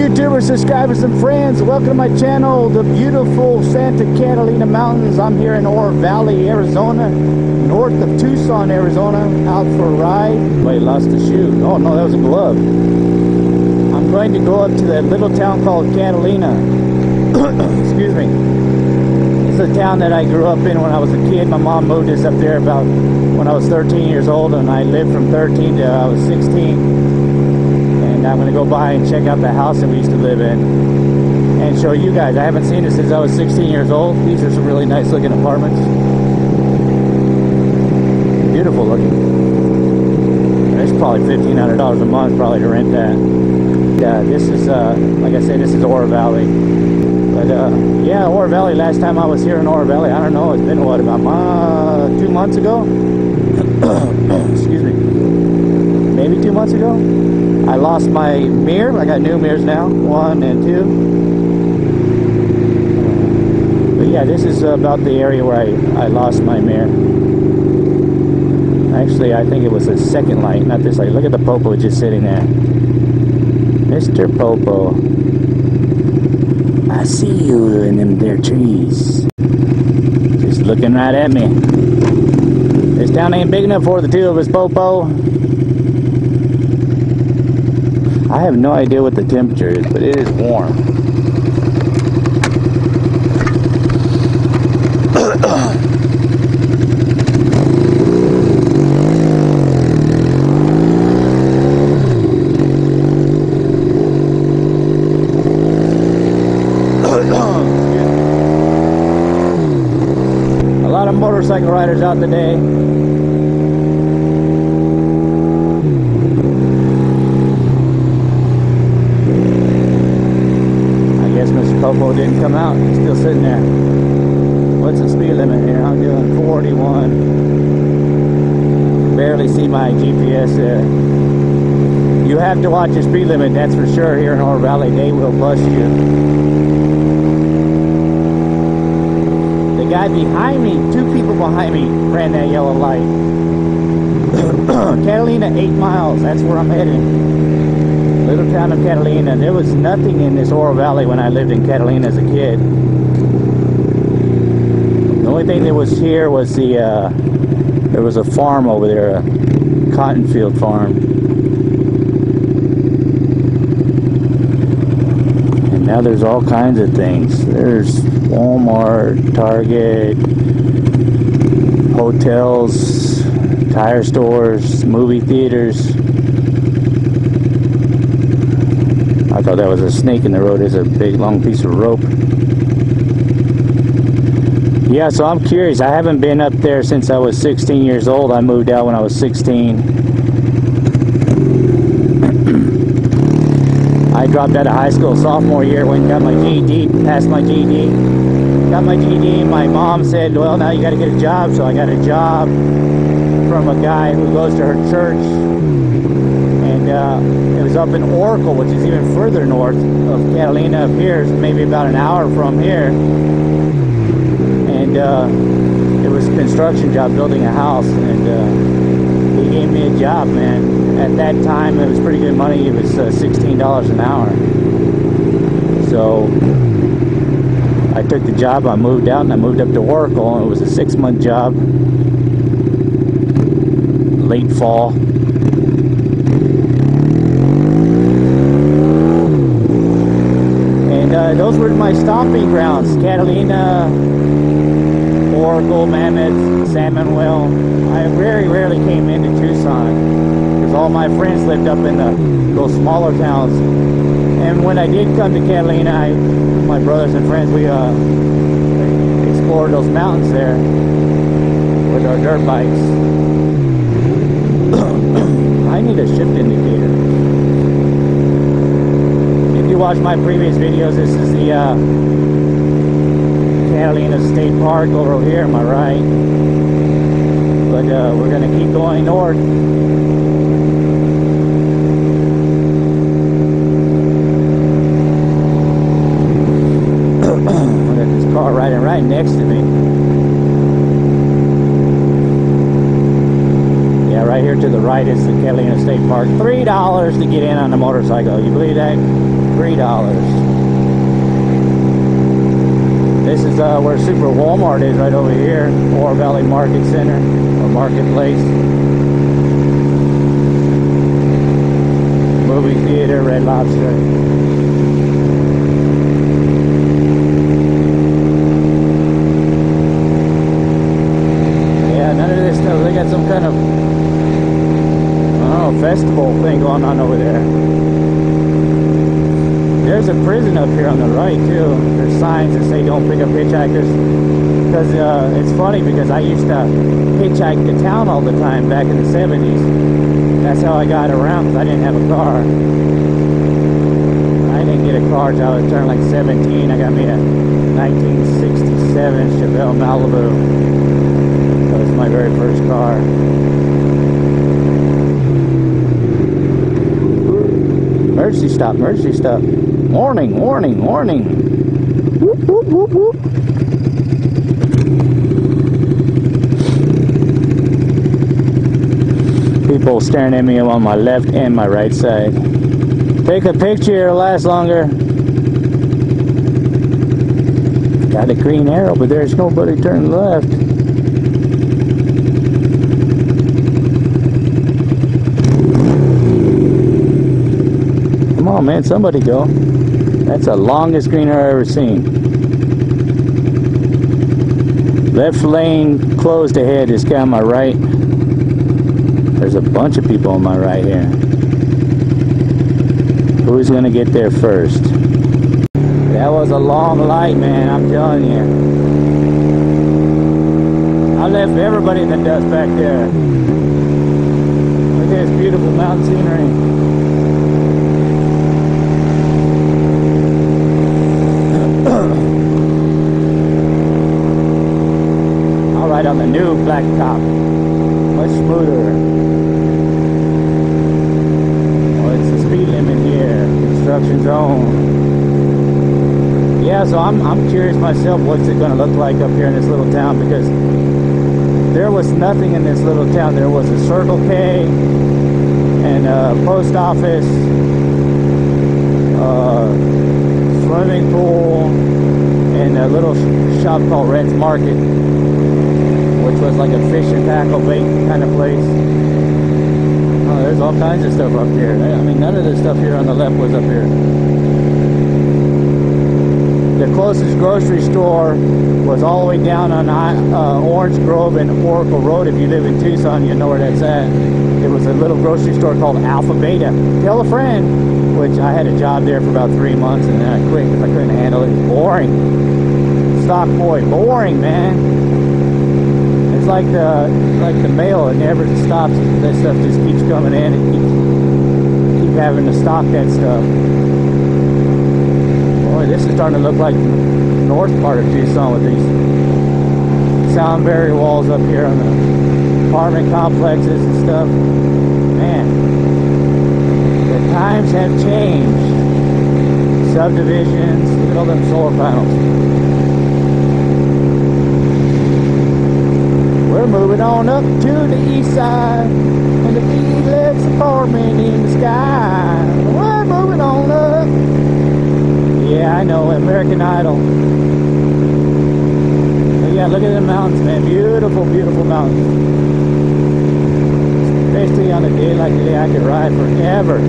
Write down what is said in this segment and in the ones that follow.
YouTubers, subscribers, and friends. Welcome to my channel, the beautiful Santa Catalina Mountains. I'm here in Oro Valley, Arizona, north of Tucson, Arizona, out for a ride. Wait, lost a shoe. Oh no, that was a glove. I'm going to go up to that little town called Catalina. Excuse me. It's a town that I grew up in when I was a kid. My mom moved us up there about when I was 13 years old, and I lived from 13 to I was 16. And I'm going to go by and check out the house that we used to live in and show you guys. I haven't seen it since I was 16 years old. These are some really nice looking apartments. Beautiful looking. It's probably $1,500 a month probably to rent that. Yeah, this is, like I said, this is Oro Valley. But yeah, Oro Valley, last time I was here in Oro Valley, I don't know, it's been what, about 2 months ago? Excuse me. Maybe 2 months ago? I lost my mirror. I got new mirrors now, 1 and 2. But yeah, this is about the area where I lost my mirror. Actually, I think it was the second light, not this light. Look at the popo just sitting there. Mr. Popo. I see you in them there trees. Just looking right at me. This town ain't big enough for the two of us, Popo. I have no idea what the temperature is, but it is warm. A lot of motorcycle riders out today. Popo didn't come out. He's still sitting there. What's the speed limit here? I'm doing 41. Barely see my GPS there. You have to watch your speed limit, that's for sure. Here in Oro Valley, they will bust you. The guy behind me, 2 people behind me, ran that yellow light. Catalina, 8 miles. That's where I'm heading. Little town of Catalina. There was nothing in this Oro Valley when I lived in Catalina as a kid. The only thing that was here was there was a farm over there, a cotton field farm. And now there's all kinds of things. There's Walmart, Target, hotels, tire stores, movie theaters. I thought that was a snake in the road. It's a big long piece of rope. Yeah, so I'm curious. I haven't been up there since I was 16 years old. I moved out when I was 16. I dropped out of high school sophomore year, went and got my GED, passed my GED. Got my GED. My mom said, well, now you got to get a job. So I got a job from a guy who goes to her church. It was up in Oracle, which is even further north of Catalina up here, maybe about an hour from here. And it was a construction job, building a house, and he gave me a job, man. At that time, it was pretty good money. It was $16 an hour. So I took the job, I moved out, and I moved up to Oracle, and it was a 6-month job, late fall. Those were my stomping grounds. Catalina, Oracle, Mammoth, San Manuel. I very rarely came into Tucson because all my friends lived up in those smaller towns. And when I did come to Catalina, my brothers and friends, we explored those mountains there with our dirt bikes. I need a shift indicator. Watch my previous videos. This is the Catalina State Park over here on my right, but we're going to keep going north. Look at this car riding right next to me. Yeah, right here to the right is the Catalina State Park. $3 to get in on the motorcycle. You believe that? $3. This is where Super Walmart is, right over here. Ore Valley Market Center, or Marketplace. Movie theater, Red Lobster. Yeah, none of this stuff. They got some kind of, I don't know, festival thing going on over there. There's a prison up here on the right too. There's signs that say don't pick up hitchhikers. Because it's funny, because I used to hitchhike to town all the time back in the 70s. That's how I got around, because I didn't have a car. I didn't get a car until I was turned like 17. I got me a 1967 Chevelle Malibu. That was my very first car. Emergency stop, emergency stop. Warning, warning, warning. Whoop, whoop, whoop, whoop. People staring at me on my left and my right side. Take a picture, it'll last longer. Got a green arrow, but there's nobody turning left. Come on, man, somebody go. That's the longest green arrow I've ever seen. Left lane closed ahead. This guy on my right. There's a bunch of people on my right here. Who's gonna get there first? That was a long light, man, I'm telling you. I left everybody in the dust back there. Look at this beautiful mountain scenery. On the new blacktop, much smoother. Well, it's the speed limit here, construction zone. Yeah, so I'm curious myself, what's it going to look like up here in this little town, because there was nothing in this little town. There was a Circle K and a post office, swimming pool, and a little shop called Red's Market, which was like a fish and tackle bait kind of place. Oh, there's all kinds of stuff up here. I mean, none of this stuff here on the left was up here. The closest grocery store was all the way down on Orange Grove and Oracle Road. If you live in Tucson, you know where that's at. There was a little grocery store called Alpha Beta. Tell a friend, which I had a job there for about 3 months, and then I quit because I couldn't handle it. It was boring. Stock boy, boring, man. It's like the mail, it never stops. That stuff just keeps coming in and keep having to stock that stuff. Boy, this is starting to look like the north part of Tucson with these sound barrier walls up here on the apartment complexes and stuff. Man, the times have changed. Subdivisions, look at all them solar panels. We're moving on up to the east side, and the deluxe apartment in the sky. We're moving on up. Yeah, I know, American Idol. But yeah, look at the mountains, man. Beautiful, beautiful mountains. Especially on a day like today, I could ride forever.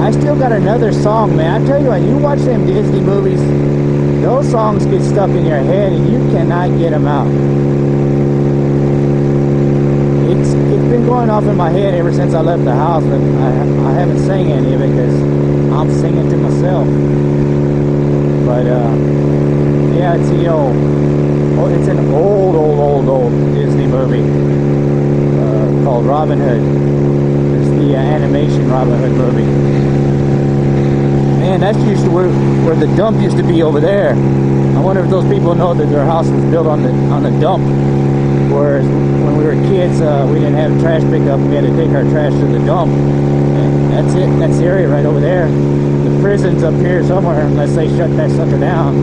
I still got another song, man. I tell you what, you watch them Disney movies, those songs get stuck in your head and you cannot get them out. It's been going off in my head ever since I left the house, but I haven't sang any of it because I'm singing to myself. But yeah, it's the it's an old Disney movie called Robin Hood. It's the animation Robin Hood movie. Man, that's used to where the dump used to be over there. I wonder if those people know that their house was built on the dump. Whereas when we were kids, we didn't have trash pickup. We had to take our trash to the dump. And that's it. That's the area right over there. The prison's up here somewhere, unless they shut that sucker down.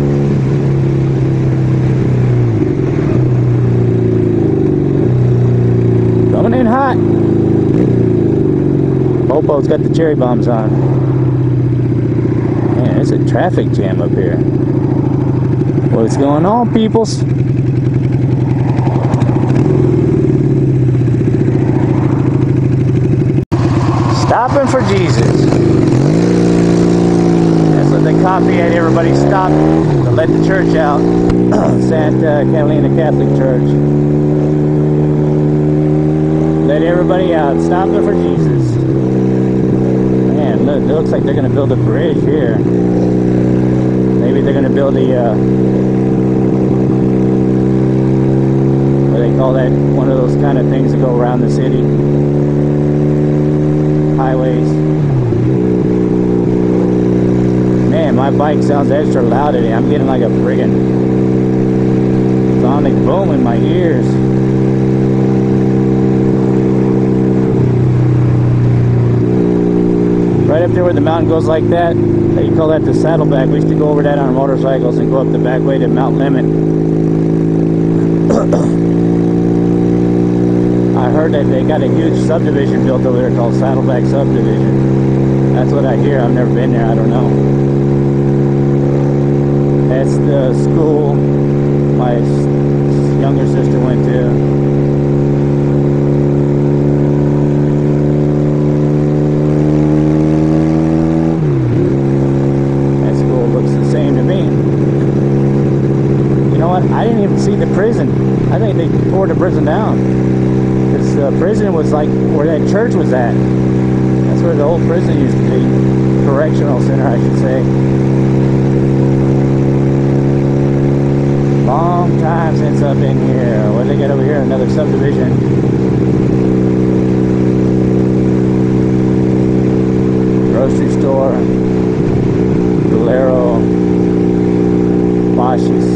Coming in hot. Oh, it's got the cherry bombs on. Man, it's a traffic jam up here. What's going on, peoples? Stopping for Jesus. That's what they copy at. Everybody stop to let the church out. Santa Catalina Catholic Church. Let everybody out. Stopping for Jesus. Man, look, it looks like they're going to build a bridge here. Maybe they're going to build a, what do they call that? One of those kind of things that go around the city. Highways. Man, my bike sounds extra loud today. I'm getting like a friggin' sonic boom in my ears. Right up there where the mountain goes like that, they call that the saddleback. We used to go over that on our motorcycles and go up the back way to Mount Lemon. I heard that they got a huge subdivision built over there called Saddleback Subdivision. That's what I hear. I've never been there. I don't know. That's the school my younger sister went to. That school looks the same to me. You know what? I didn't even see the prison. I think they tore the prison down. The prison was like where that church was at. That's where the old prison used to be. Correctional center, I should say. Long time since I've been here. What do they got over here? Another subdivision. Grocery store. Bolero. Washes.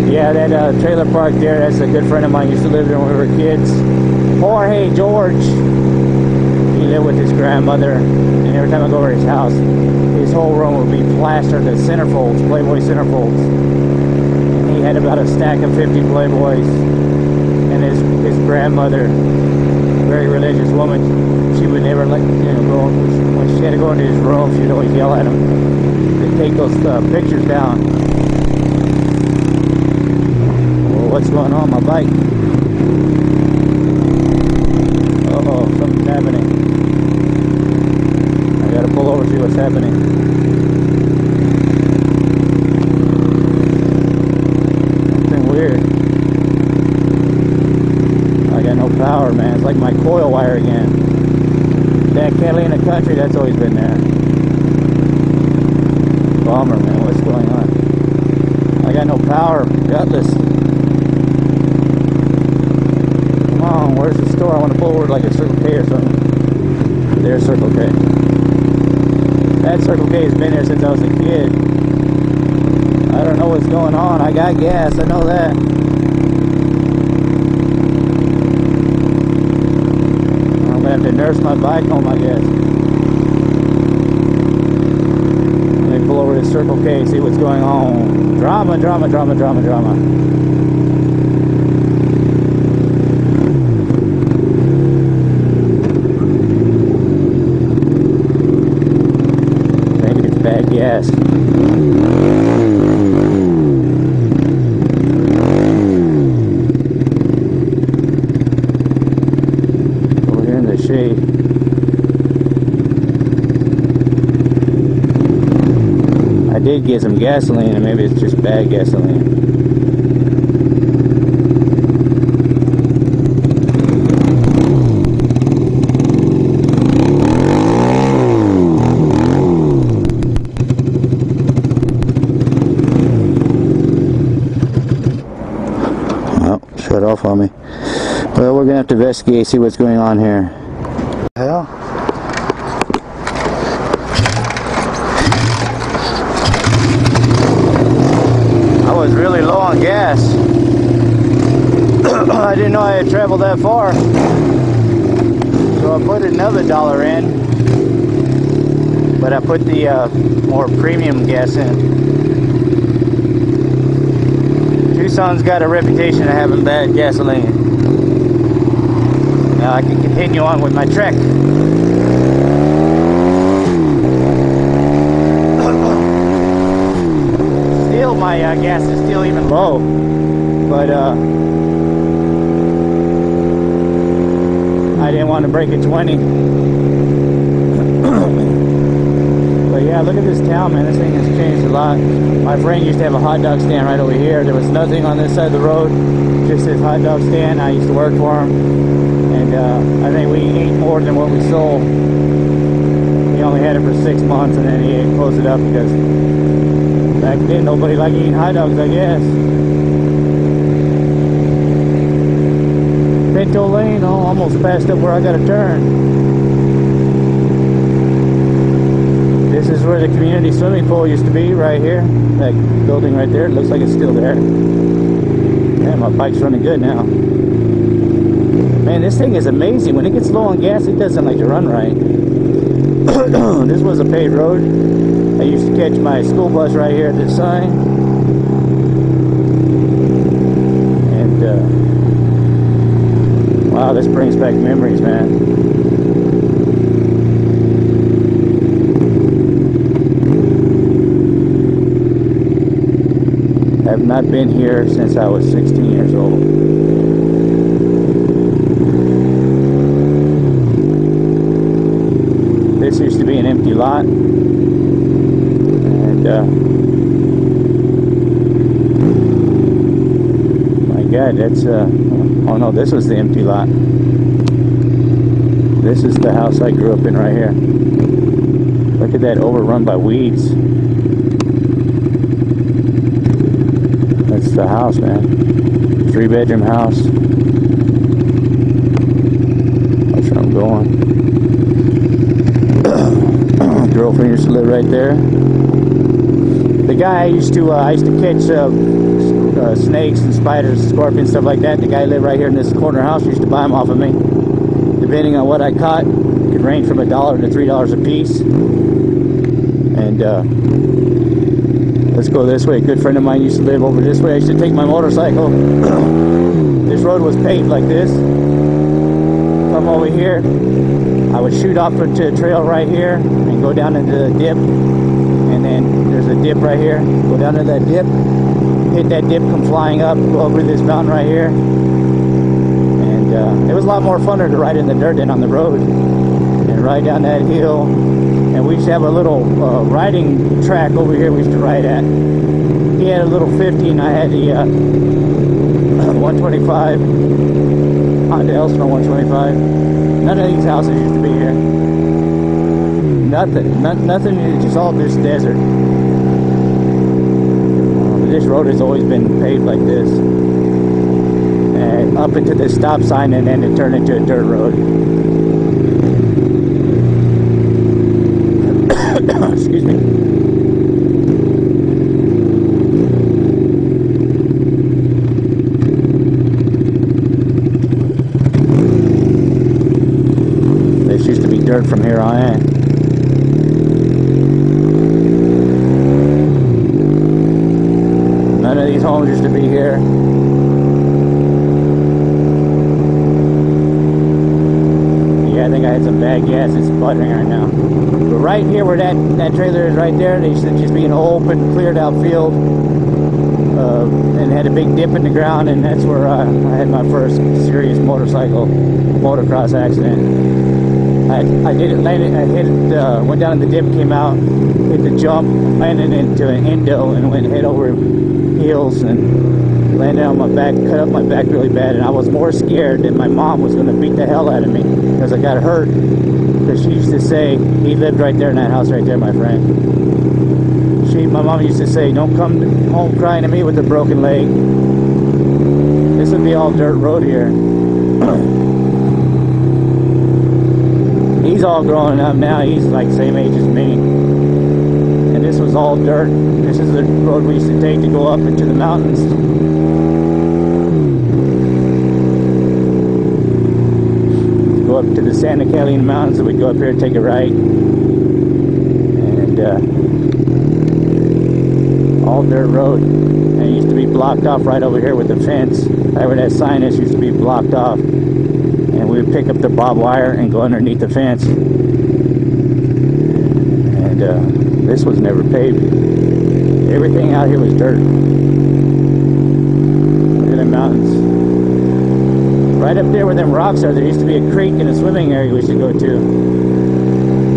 Yeah, that trailer park there, that's a good friend of mine. Used to live there when we were kids. Jorge George. He lived with his grandmother, and every time I go over his house, his whole room would be plastered with centerfolds, Playboy centerfolds. And he had about a stack of 50 Playboys. And his grandmother, very religious woman, she would never let, go. When she had to go into his room, she'd always yell at him to take those pictures down. What's going on my bike? Uh-oh, something's happening. I gotta pull over and see what's happening. Something weird. I got no power, man. It's like my coil wire again. That Catalina country, that's always been there. Bummer, man. What's going on? I got no power. Gutless. Where's the store? I want to pull over like a Circle K or something. There's Circle K. That Circle K has been there since I was a kid. I don't know what's going on. I got gas, I know that. I'm gonna have to nurse my bike home, I guess. Let me pull over to Circle K, see what's going on. Drama, drama, drama, drama, drama. Bad gas. Over here in the shade. I did get some gasoline, and maybe it's just bad gasoline. Shut off on me. Well, we're gonna have to investigate, see what's going on here. Hell, I was really low on gas. I didn't know I had traveled that far, so I put another $1 in, but I put the more premium gas in. Tucson's got a reputation of having bad gasoline. Now I can continue on with my trek. my gas is still even low. But I didn't want to break a 20. But yeah, look at this town, man. This thing has changed a lot. My friend used to have a hot dog stand right over here. There was nothing on this side of the road, just this hot dog stand. I used to work for him, and I think we ate more than what we sold. He only had it for 6 months, and then he closed it up because back then nobody liked eating hot dogs, I guess. Pinto Lane, oh, almost passed up where I got to turn. This is where the community swimming pool used to be, right here. That building right there. It looks like it's still there. Yeah, my bike's running good now. Man, this thing is amazing. When it gets low on gas, it doesn't like to run right. This was a paved road. I used to catch my school bus right here at this sign. And, wow, this brings back memories, man. I've not been here since I was 16 years old. This used to be an empty lot, and my God, that's oh no, this was the empty lot. This is the house I grew up in right here. Look at that, overrun by weeds. That's the house, man. 3-bedroom house. That's where I'm going. Girlfriend used to live right there. The guy I used to catch snakes and spiders, scorpions, stuff like that. The guy lived right here in this corner house. Used to buy them off of me. Depending on what I caught, it could range from $1 to $3 a piece. And let's go this way. A good friend of mine used to live over this way. I used to take my motorcycle. This road was paved like this. Come over here. I would shoot off into a trail right here and go down into the dip. And then there's a dip right here. Go down to that dip. Hit that dip, come flying up, go over this mountain right here. And it was a lot more funner to ride in the dirt than on the road. And ride down that hill. And we used to have a little riding track over here we used to ride at. He had a little 50 and I had the 125, Honda Elstrom 125. None of these houses used to be here. Nothing, it's just all this desert. This road has always been paved like this. And up into the stop sign, and then it turned into a dirt road. Excuse me. This used to be dirt from here on in. None of these homes used to be here. Yeah, I think I had some bad gas. It's sputtering right now. But right here where that trailer is right there, they used to just be an open, cleared out field. And had a big dip in the ground, and that's where I had my first serious motocross accident. I did it, landed, I hit it, went down in the dip, came out, hit the jump, landed into an endo, and went head over heels, and landed on my back, cut up my back really bad, and I was more scared that my mom was going to beat the hell out of me, because I got hurt, because she used to say, he lived right there in that house right there, my friend. My mom used to say, don't come home crying to me with a broken leg. This would be all dirt road here. He's all growing up now. He's like same age as me. And this was all dirt. This is the road we used to take to go up into the mountains. Go up to the Santa Catalina Mountains, and we'd go up here and take a right. And all dirt road, and it used to be blocked off right over here with the fence. Right where that sign is used to be blocked off, and we would pick up the barbed wire and go underneath the fence. And this was never paved. Everything out here was dirt. Mountains. Right up there where them rocks are, there used to be a creek and a swimming area we should go to.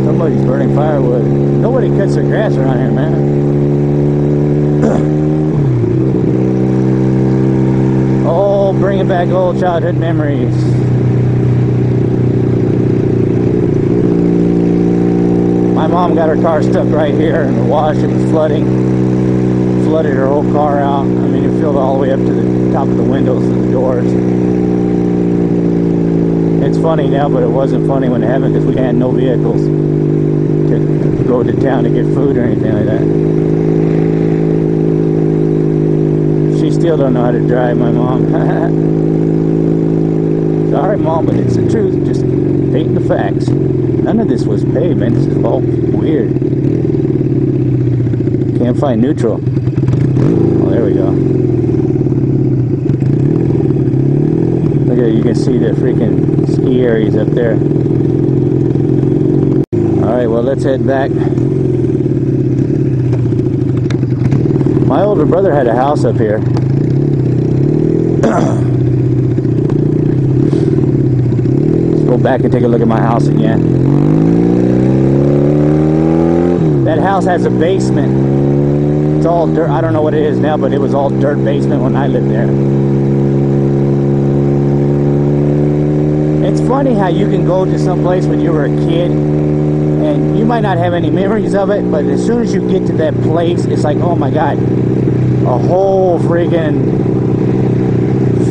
Somebody's burning firewood. Nobody cuts their grass around here, man. Oh, bringing back old childhood memories. My mom got her car stuck right here in the wash. It was flooding. Flooded her whole car out. I mean, it filled all the way up to the top of the windows and the doors. It's funny now, but it wasn't funny when it happened because we had no vehicles to go to town to get food or anything like that. She still don't know how to drive, my mom. Sorry, Mom, but it's the truth. Just stating the facts. None of this was paved, man. This is all weird. Can't find neutral. Oh, there we go. Look at it. You can see the freaking ski areas up there. Alright, well, let's head back. My older brother had a house up here. Let's go back and take a look at my house again. That house has a basement. It's all dirt. I don't know what it is now, but it was all dirt basement when I lived there. It's funny how you can go to some place when you were a kid and you might not have any memories of it, but as soon as you get to that place, it's like, oh my God, a whole friggin'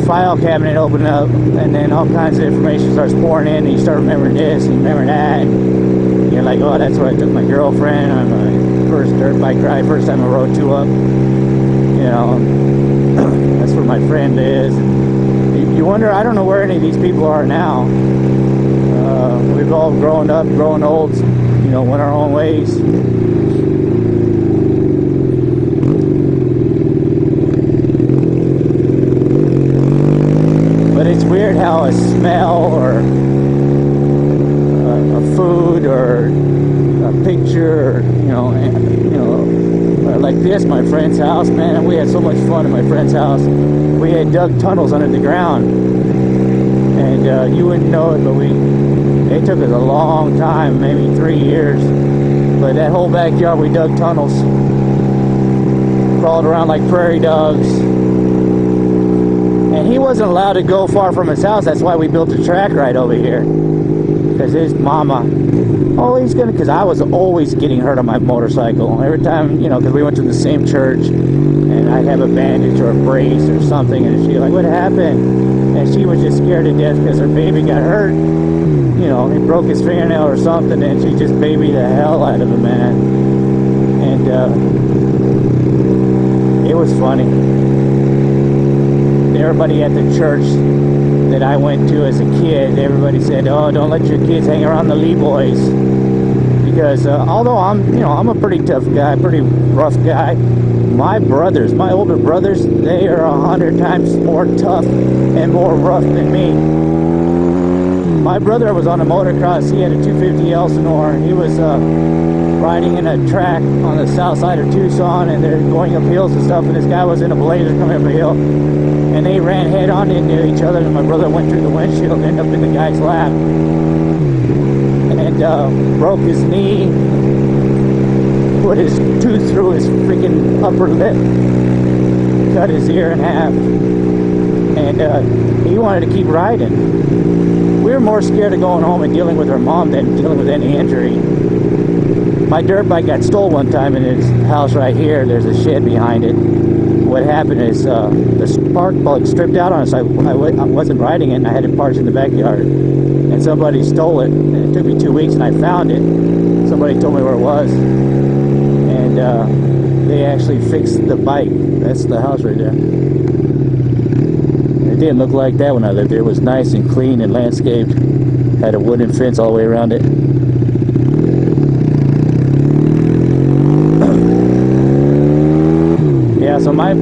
file cabinet opened up, and then all kinds of information starts pouring in, and you start remembering this and remember that, and you're like, oh, that's where I took my girlfriend on my first dirt bike ride, first time I rode 2 up, you know, that's where my friend is. And you wonder, I don't know where any of these people are now. We've all grown up, grown old, you know, went our own ways. But it's weird how a smell or a food or a picture, or, you know, like this, my friend's house, man, and we had so much fun at my friend's house. We had dug tunnels under the ground, and you wouldn't know it, but it took us a long time, maybe 3 years, but that whole backyard we dug tunnels, crawled around like prairie dogs. And he wasn't allowed to go far from his house. That's why we built a track right over here. Because his mama, because I was always getting hurt on my motorcycle. Every time, you know, because we went to the same church, and I'd have a bandage or a brace or something, and she'd like, what happened? And she was just scared to death because her baby got hurt. You know, he broke his fingernail or something, and she just babied the hell out of him, man. And it was funny. Everybody at the church that I went to as a kid, everybody said, oh, don't let your kids hang around the Lee boys. Because although I'm a pretty tough guy, pretty rough guy, my older brothers, they are 100 times more tough and more rough than me. My brother was on a motocross. He had a 250 Elsinore. He was riding in a track on the south side of Tucson, and they're going up hills and stuff, and this guy was in a Blazer coming up a hill, and they ran head on into each other, and my brother went through the windshield and ended up in the guy's lap, and broke his knee, put his tooth through his freaking upper lip, cut his ear in half, and he wanted to keep riding. We were more scared of going home and dealing with our mom than dealing with any injury. My dirt bike got stolen one time in his house right here. There's a shed behind it. What happened is the spark plug stripped out on us. I wasn't riding it, and I had it parked in the backyard. And somebody stole it, and it took me 2 weeks, and I found it. Somebody told me where it was. And they actually fixed the bike. That's the house right there. It didn't look like that when I lived there. It was nice and clean and landscaped. Had a wooden fence all the way around it. So my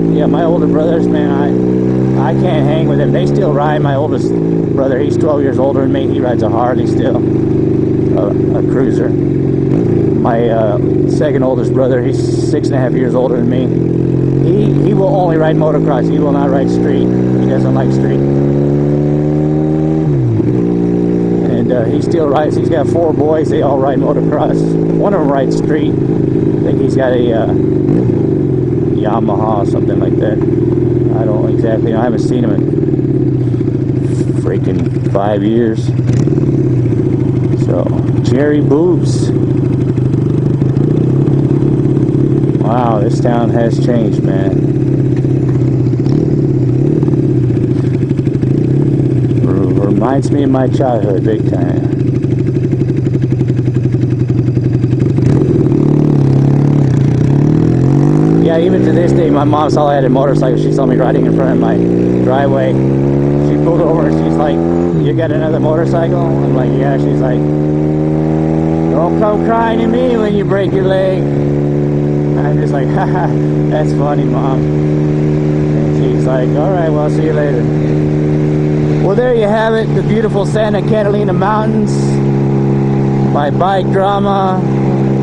older brothers, man, I can't hang with them. They still ride. My oldest brother, he's 12 years older than me. He rides a Harley still, a cruiser. My second oldest brother, he's 6.5 years older than me. He will only ride motocross. He will not ride street. He doesn't like street. And he still rides. He's got 4 boys. They all ride motocross. One of them rides street. I think he's got a Yamaha or something like that. I don't exactly know. I haven't seen him in freaking 5 years. So, Jerry Boobs. Wow, this town has changed, man. Reminds me of my childhood, big time. Yeah, even to this day, my mom saw I had a motorcycle. She saw me riding in front of my driveway. She pulled over and she's like, "You got another motorcycle?" I'm like, "Yeah." She's like, "Don't come crying to me when you break your leg." I'm just like, "Haha, that's funny, Mom." And she's like, "All right, well, I'll see you later." Well, there you have it, the beautiful Santa Catalina Mountains. My bike drama,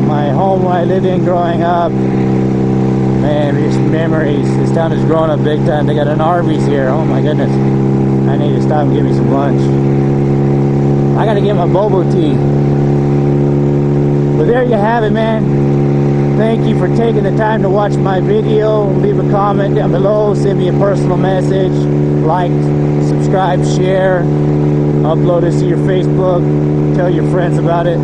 my home where I lived in growing up. Man, just memories. This town has grown up big time. They got an Arby's here. Oh my goodness. I need to stop and get me some lunch. I gotta get my boba tea. But there you have it, man. Thank you for taking the time to watch my video. Leave a comment down below. Send me a personal message. Like, subscribe, share. Upload this to your Facebook. Tell your friends about it.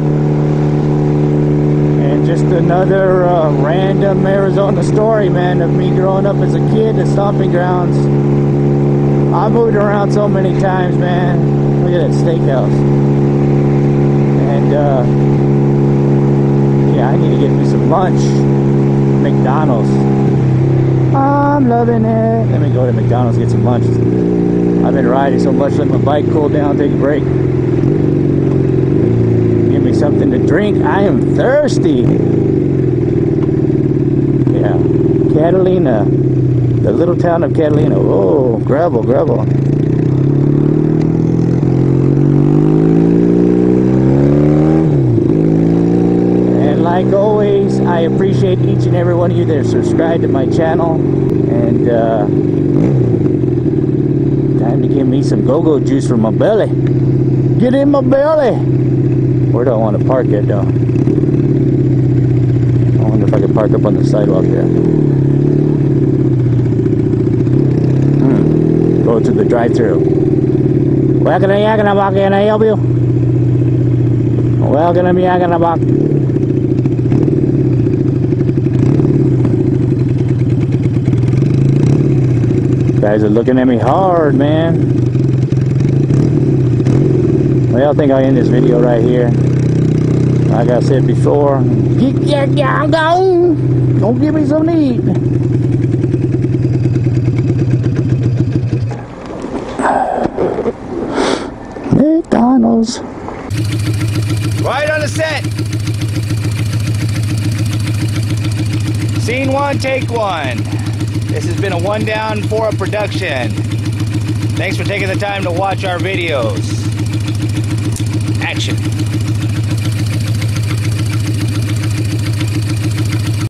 And just another random Arizona story, man, of me growing up as a kid at stomping grounds. I moved around so many times, man. Look at that steakhouse. And yeah, I need to get me some lunch. McDonald's. I'm loving it. Let me go to McDonald's and get some lunch. I've been riding so much, let my bike cool down, take a break. Give me something to drink. I am thirsty. Yeah, Catalina. The little town of Catalina. Oh, gravel, gravel. And like always, I appreciate each and every one of you that have subscribed to my channel. And time to give me some go-go juice for my belly. Get in my belly. Where do I want to park it, though? I wonder if I could park up on the sidewalk there. Go to the drive-thru. Welcome to Yaganabak. Can I help you? Welcome to Yaganabak. Guys are looking at me hard, man. Well, I think I'll end this video right here. Like I said before, get your gone. Don't give me some need. McDonald's. Right on the set. Scene 1, take 1. This has been a 1 down 4 up production. Thanks for taking the time to watch our videos. Action.